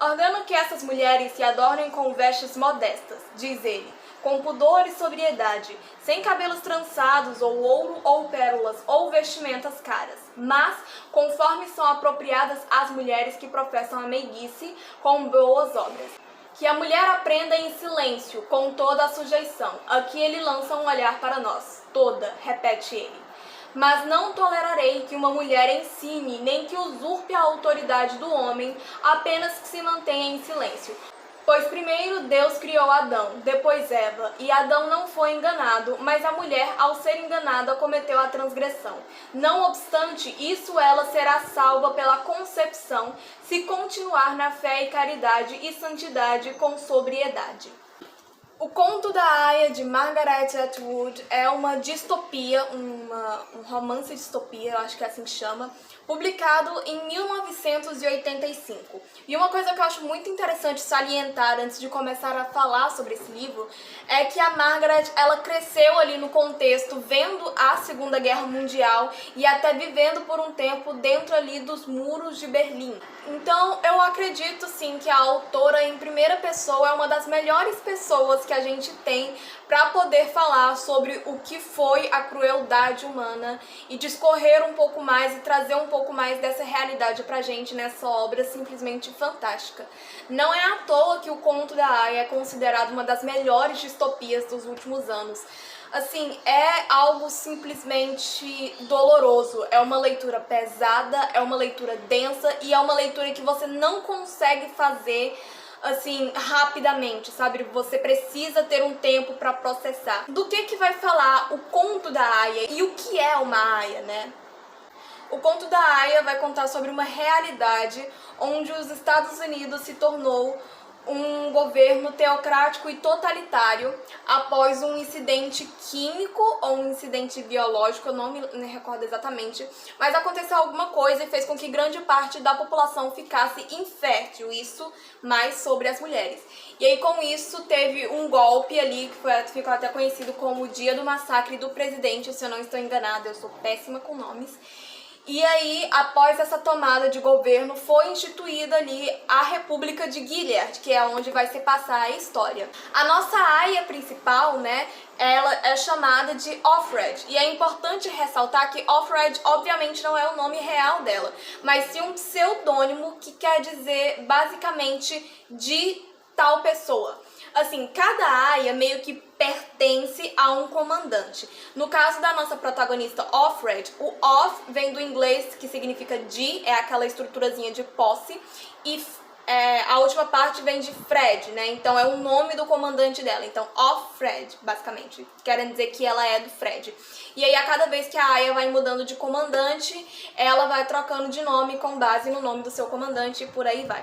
Ordeno que essas mulheres se adornem com vestes modestas, diz ele, com pudor e sobriedade, sem cabelos trançados, ou ouro, ou pérolas, ou vestimentas caras, mas conforme são apropriadas às mulheres que professam a meiguice com boas obras. Que a mulher aprenda em silêncio, com toda a sujeição. Aqui ele lança um olhar para nós. Toda, repete ele. Mas não tolerarei que uma mulher ensine, nem que usurpe a autoridade do homem, apenas que se mantenha em silêncio. Pois primeiro Deus criou Adão, depois Eva, e Adão não foi enganado, mas a mulher, ao ser enganada, cometeu a transgressão. Não obstante isso, ela será salva pela concepção, se continuar na fé e caridade e santidade com sobriedade. O Conto da Aia, de Margaret Atwood, é uma distopia, um romance distopia, eu acho que é assim que chama, publicado em 1985. E uma coisa que eu acho muito interessante salientar antes de começar a falar sobre esse livro é que a Margaret, ela cresceu ali no contexto, vendo a Segunda Guerra Mundial e até vivendo por um tempo dentro ali dos muros de Berlim. Então, eu acredito sim que a autora em primeira pessoa é uma das melhores pessoas que a gente tem para poder falar sobre o que foi a crueldade humana e discorrer um pouco mais e trazer um pouco mais dessa realidade pra gente nessa obra simplesmente fantástica. Não é à toa que o Conto da Aia é considerado uma das melhores distopias dos últimos anos. Assim, é algo simplesmente doloroso, é uma leitura pesada, é uma leitura densa e é uma leitura que você não consegue fazer assim, rapidamente, sabe? Você precisa ter um tempo para processar. Do que vai falar o Conto da Aia e o que é uma aia, né? O Conto da Aia vai contar sobre uma realidade onde os Estados Unidos se tornou um governo teocrático e totalitário após um incidente químico ou um incidente biológico, eu não me recordo exatamente, mas aconteceu alguma coisa e fez com que grande parte da população ficasse infértil, isso mais sobre as mulheres. E aí com isso teve um golpe ali, que ficou até conhecido como o Dia do Massacre do Presidente, se eu não estou enganada, eu sou péssima com nomes. E aí, após essa tomada de governo, foi instituída ali a República de Gilead, que é onde vai se passar a história. A nossa aia principal, né, ela é chamada de Offred, e é importante ressaltar que Offred obviamente não é o nome real dela, mas sim um pseudônimo que quer dizer basicamente de tal pessoa. Assim, cada aia meio que pertence a um comandante. No caso da nossa protagonista Offred, o off vem do inglês que significa de, é aquela estruturazinha de posse, e a última parte vem de Fred, né? Então é o nome do comandante dela. Então, Offred, basicamente, querem dizer que ela é do Fred. E aí, a cada vez que a aia vai mudando de comandante, ela vai trocando de nome com base no nome do seu comandante e por aí vai.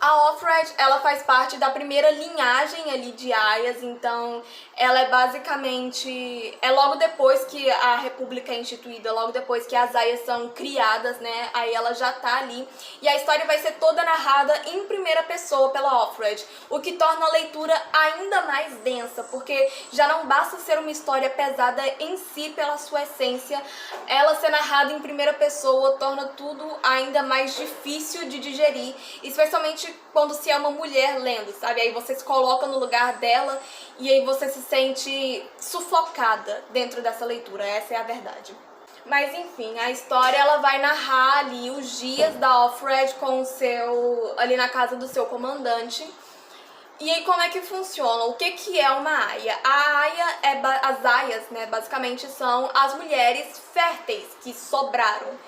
A Offred, ela faz parte da primeira linhagem ali de aias, então ela é basicamente, logo depois que a república é instituída, logo depois que as aias são criadas, né, aí ela já tá ali, e a história vai ser toda narrada em primeira pessoa pela Offred, o que torna a leitura ainda mais densa, porque já não basta ser uma história pesada em si pela sua essência, ela ser narrada em primeira pessoa torna tudo ainda mais difícil de digerir, especialmente quando se é uma mulher lendo, sabe? Aí você se coloca no lugar dela e aí você se sente sufocada dentro dessa leitura, essa é a verdade. Mas enfim, a história ela vai narrar ali os dias da Offred com ali na casa do seu comandante. E aí como é que funciona? O que é uma aia? A aia as aias, né, basicamente são as mulheres férteis que sobraram.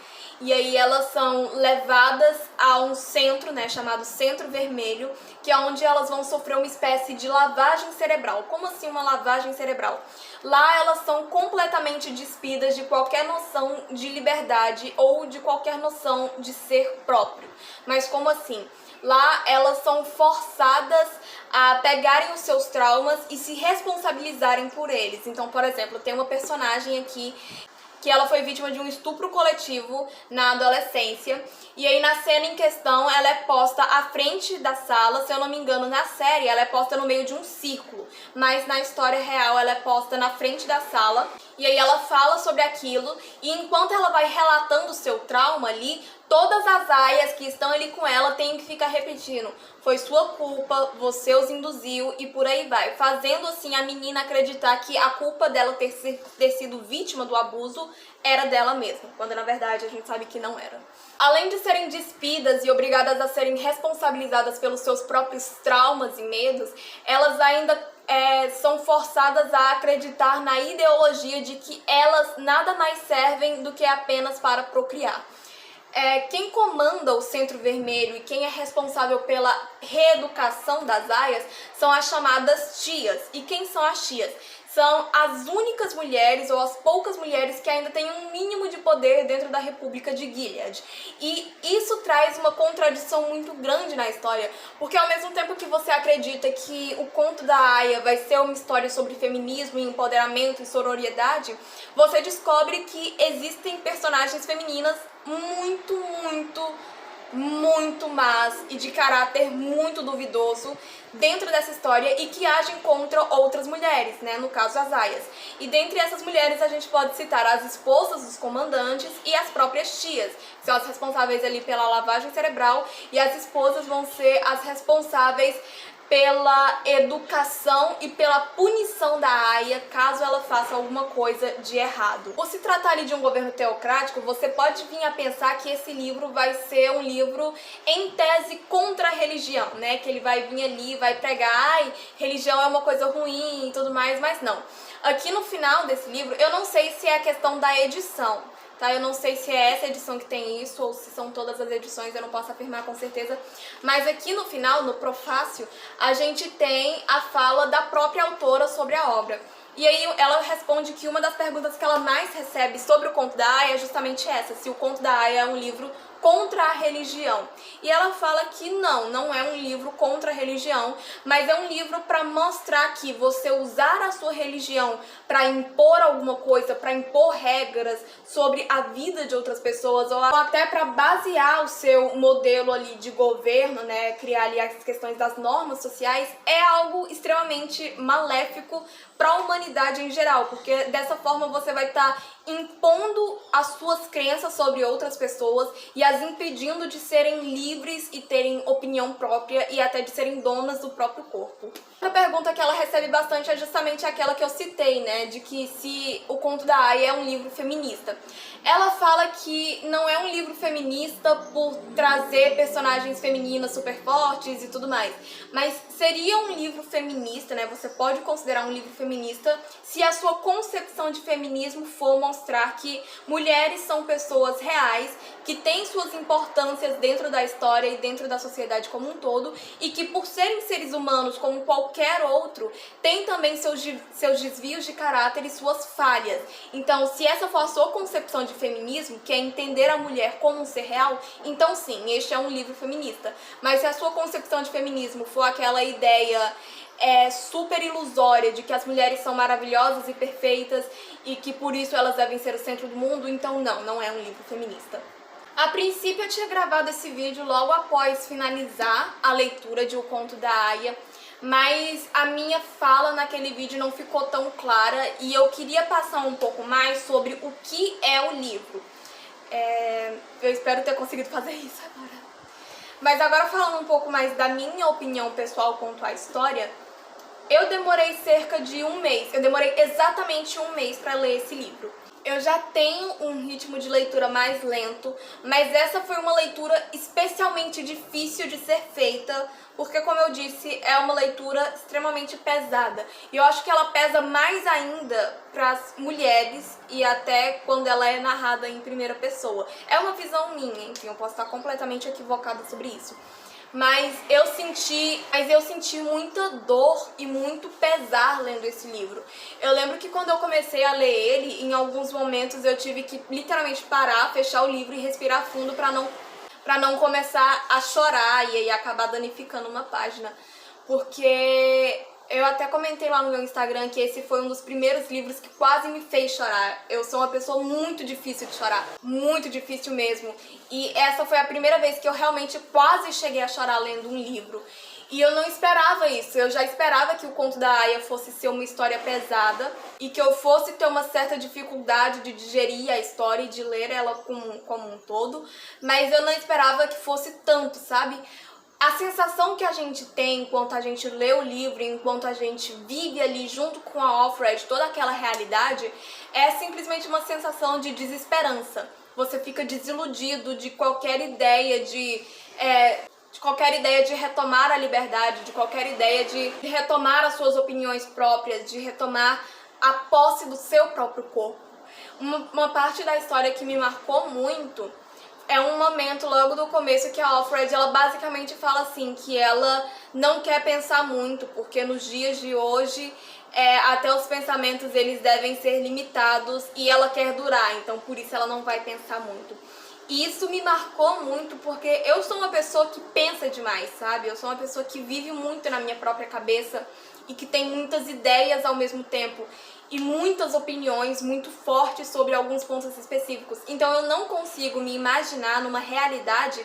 E aí elas são levadas a um centro, né, chamado Centro Vermelho, que é onde elas vão sofrer uma espécie de lavagem cerebral. Como assim uma lavagem cerebral? Lá elas são completamente despidas de qualquer noção de liberdade ou de qualquer noção de ser próprio. Mas como assim? Lá elas são forçadas a pegarem os seus traumas e se responsabilizarem por eles. Então, por exemplo, tem uma personagem aqui que ela foi vítima de um estupro coletivo na adolescência, e aí na cena em questão ela é posta à frente da sala, se eu não me engano na série ela é posta no meio de um círculo, mas na história real ela é posta na frente da sala, E aí ela fala sobre aquilo, e enquanto ela vai relatando o seu trauma ali, todas as aias que estão ali com ela têm que ficar repetindo: foi sua culpa, você os induziu, e por aí vai, fazendo assim a menina acreditar que a culpa dela ter sido vítima do abuso era dela mesma, quando na verdade a gente sabe que não era. Além de serem despidas e obrigadas a serem responsabilizadas pelos seus próprios traumas e medos, elas ainda são forçadas a acreditar na ideologia de que elas nada mais servem do que apenas para procriar. Quem comanda o Centro Vermelho e quem é responsável pela reeducação das aias são as chamadas tias. E quem são as tias? São as únicas mulheres ou as poucas mulheres que ainda têm um mínimo de poder dentro da República de Gilead. E isso traz uma contradição muito grande na história, porque ao mesmo tempo que você acredita que o conto da Aya vai ser uma história sobre feminismo, empoderamento e sororidade, você descobre que existem personagens femininas muito más e de caráter muito duvidoso dentro dessa história e que agem contra outras mulheres, né? No caso, as aias. E dentre essas mulheres a gente pode citar as esposas dos comandantes e as próprias tias, que são as responsáveis ali pela lavagem cerebral, e as esposas vão ser as responsáveis pela educação e pela punição da aia caso ela faça alguma coisa de errado. Por se tratar ali de um governo teocrático, você pode vir a pensar que esse livro vai ser um livro em tese contra a religião, né? Que ele vai vir ali, vai pregar, ai, religião é uma coisa ruim e tudo mais, mas não. Aqui no final desse livro, eu não sei se é a questão da edição, tá? Eu não sei se é essa edição que tem isso ou se são todas as edições, eu não posso afirmar com certeza. Mas aqui no final, no prefácio, a gente tem a fala da própria autora sobre a obra. E aí ela responde que uma das perguntas que ela mais recebe sobre o conto da Aya é justamente essa: se o conto da Aya é um livro contra a religião. E ela fala que não é um livro contra a religião, mas é um livro para mostrar que você usar a sua religião para impor alguma coisa, para impor regras sobre a vida de outras pessoas, ou até para basear o seu modelo ali de governo, né, criar ali as questões das normas sociais, é algo extremamente maléfico para a humanidade em geral, porque dessa forma você vai estar impondo as suas crenças sobre outras pessoas e as impedindo de serem livres e terem opinião própria e até de serem donas do próprio corpo. Outra pergunta que ela recebe bastante é justamente aquela que eu citei, né, de que se o conto da Aya é um livro feminista. Ela fala que não é um livro feminista por trazer personagens femininas super fortes e tudo mais, mas seria um livro feminista, né, você pode considerar um livro feminista se a sua concepção de feminismo for mostrar que mulheres são pessoas reais, que têm suas importâncias dentro da história e dentro da sociedade como um todo, e que por serem seres humanos como qualquer outro, tem também seus desvios de caráter e suas falhas. Então, se essa for a sua concepção de feminismo, que é entender a mulher como um ser real, então sim, este é um livro feminista. Mas se a sua concepção de feminismo for aquela ideia super ilusória de que as mulheres são maravilhosas e perfeitas e que por isso elas devem ser o centro do mundo, então não é um livro feminista. A princípio eu tinha gravado esse vídeo logo após finalizar a leitura de O Conto da Aya, mas a minha fala naquele vídeo não ficou tão clara e eu queria passar um pouco mais sobre o que é o livro. Eu espero ter conseguido fazer isso agora. Mas agora falando um pouco mais da minha opinião pessoal quanto à história, eu demorei cerca de um mês, eu demorei exatamente um mês para ler esse livro. Eu já tenho um ritmo de leitura mais lento, mas essa foi uma leitura especialmente difícil de ser feita, porque, como eu disse, é uma leitura extremamente pesada. E eu acho que ela pesa mais ainda para as mulheres e até quando ela é narrada em primeira pessoa. É uma visão minha, enfim, eu posso estar completamente equivocada sobre isso. Mas eu senti muita dor e muito pesar lendo esse livro. Eu lembro que quando eu comecei a ler ele, em alguns momentos eu tive que literalmente parar, fechar o livro e respirar fundo para não começar a chorar e aí acabar danificando uma página. Porque eu até comentei lá no meu Instagram que esse foi um dos primeiros livros que quase me fez chorar. Eu sou uma pessoa muito difícil de chorar, muito difícil mesmo. E essa foi a primeira vez que eu realmente quase cheguei a chorar lendo um livro. E eu não esperava isso, eu já esperava que o conto da Aya fosse ser uma história pesada e que eu fosse ter uma certa dificuldade de digerir a história e de ler ela como um todo, mas eu não esperava que fosse tanto, sabe? A sensação que a gente tem enquanto a gente lê o livro, enquanto a gente vive ali junto com a Offred toda aquela realidade, é simplesmente uma sensação de desesperança. Você fica desiludido de qualquer ideia de retomar a liberdade, de qualquer ideia de retomar as suas opiniões próprias, de retomar a posse do seu próprio corpo. Uma parte da história que me marcou muito é um momento logo do começo que a Offred, ela basicamente fala assim, que ela não quer pensar muito, porque nos dias de hoje até os pensamentos eles devem ser limitados e ela quer durar, então por isso ela não vai pensar muito. E isso me marcou muito porque eu sou uma pessoa que pensa demais, sabe? Eu sou uma pessoa que vive muito na minha própria cabeça e que tem muitas ideias ao mesmo tempo e muitas opiniões muito fortes sobre alguns pontos específicos. Então eu não consigo me imaginar numa realidade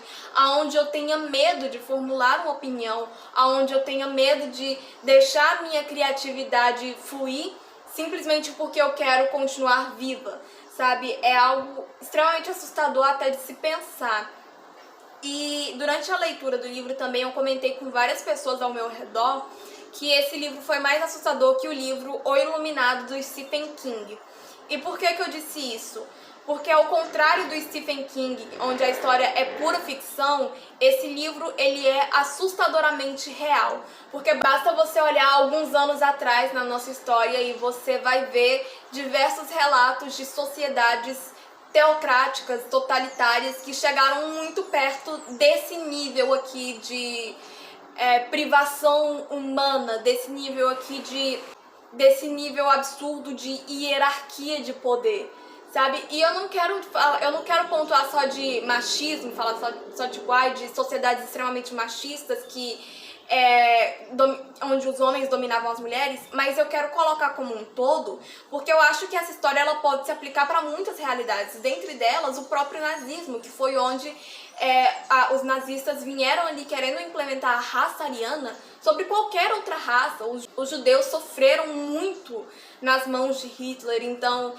onde eu tenha medo de formular uma opinião, onde eu tenha medo de deixar minha criatividade fluir simplesmente porque eu quero continuar viva, sabe? É algo extremamente assustador até de se pensar. E durante a leitura do livro também eu comentei com várias pessoas ao meu redor que esse livro foi mais assustador que o livro O Iluminado, do Stephen King. E por que eu disse isso? Porque ao contrário do Stephen King, onde a história é pura ficção, esse livro ele é assustadoramente real. Porque basta você olhar alguns anos atrás na nossa história e você vai ver diversos relatos de sociedades teocráticas, totalitárias, que chegaram muito perto desse nível aqui de privação humana, desse nível absurdo de hierarquia de poder, sabe? E eu não quero pontuar só de machismo, falar só de sociedades extremamente machistas onde os homens dominavam as mulheres, mas eu quero colocar como um todo, porque eu acho que essa história ela pode se aplicar para muitas realidades, dentre delas o próprio nazismo, que foi onde os nazistas vieram ali querendo implementar a raça ariana sobre qualquer outra raça. Os judeus sofreram muito nas mãos de Hitler, então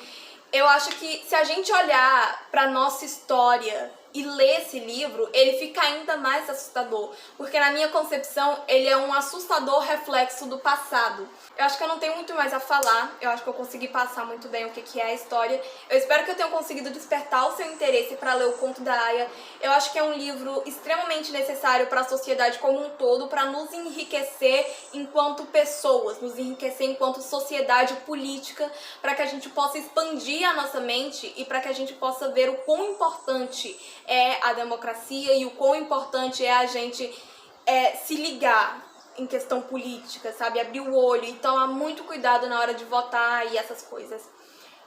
eu acho que se a gente olhar para nossa história e ler esse livro, ele fica ainda mais assustador, porque na minha concepção ele é um assustador reflexo do passado. Eu acho que eu não tenho muito mais a falar, eu acho que eu consegui passar muito bem o que é a história. Eu espero que eu tenha conseguido despertar o seu interesse para ler o conto da Aya. Eu acho que é um livro extremamente necessário para a sociedade como um todo, para nos enriquecer enquanto pessoas, nos enriquecer enquanto sociedade política, para que a gente possa expandir a nossa mente e para que a gente possa ver o quão importante é a democracia e o quão importante é a gente se ligar em questão política, sabe? Abrir o olho e tomar muito cuidado na hora de votar e essas coisas.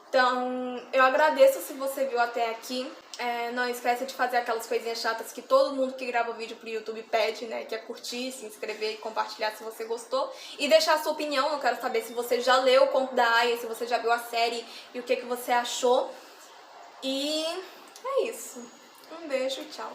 Então, eu agradeço se você viu até aqui. Não esqueça de fazer aquelas coisinhas chatas que todo mundo que grava vídeo pro YouTube pede, né? Que é curtir, se inscrever e compartilhar se você gostou. E deixar a sua opinião, eu quero saber se você já leu o conto da Aya, se você já viu a série e o que você achou. E é isso. Um beijo, tchau.